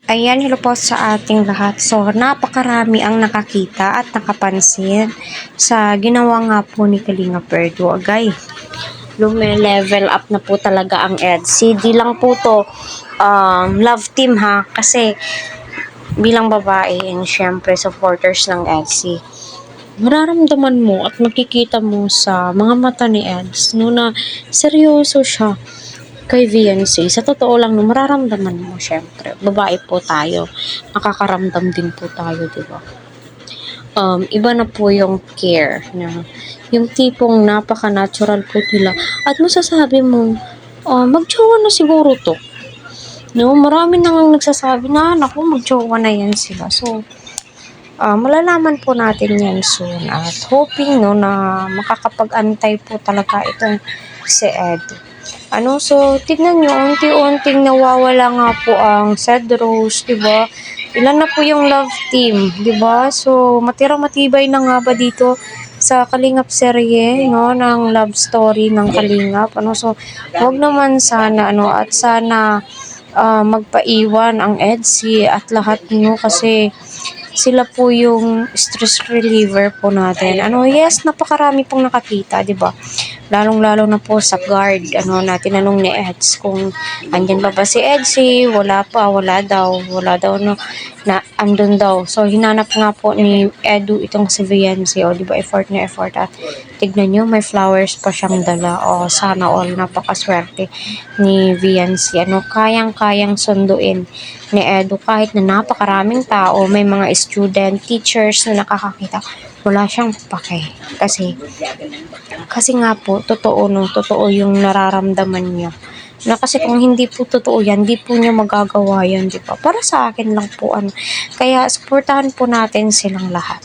Ayan, hello po sa ating lahat. So, napakarami ang nakakita at nakapansin sa ginawa nga po ni Kalinga Perdo. Agay, lume-level up na po talaga ang EDSI. Di lang po to love team ha. Kasi bilang babae and syempre supporters ng EDSI, mararamdaman mo at makikita mo sa mga mata ni Eds no na seryoso siya kay VNC. Sa totoo lang, no, mararamdaman mo, syempre. Babae po tayo. Nakakaramdam din po tayo, di ba? Iba na po yung care na yung tipong napaka-natural po nila. At masasabi mo, mag-jowa na siguro to. No, marami nang nagsasabi na, naku, mag-jowa na yan sila. So, malalaman po natin yan soon. At hoping, no, na makakapag-antay po talaga itong si Ed. So, tignan nyo, unti-unting nawawala nga po ang Cedros, di ba? Ilan na po yung love team, di ba? So, matibay na nga ba dito sa Kalingap serye, no, ng love story ng Kalingap, So, wag naman sana, at sana magpaiwan ang EDSI at lahat, no, kasi sila po yung stress reliever po natin. Yes, napakarami pong nakakita, 'di ba? Lalong-lalo na po sa guard, na tinanong ni Eds kung andyan ba si Edsy, wala pa, wala daw, no, na andun daw. So, hinanap nga po ni Edu itong si VNC, di ba, effort na effort, at tignan nyo, may flowers pa siyang dala, sana all, napakaswerte ni VNC, kayang-kayang sunduin ni Edu, kahit na napakaraming tao, may mga student, teachers na nakakakita, wala siyang pake, kasi nga po, totoo yung nararamdaman niya. Kasi kung hindi po totoo yan, hindi po niya magagawa yan, di ba? Para sa akin lang po, Kaya, supportahan po natin silang lahat.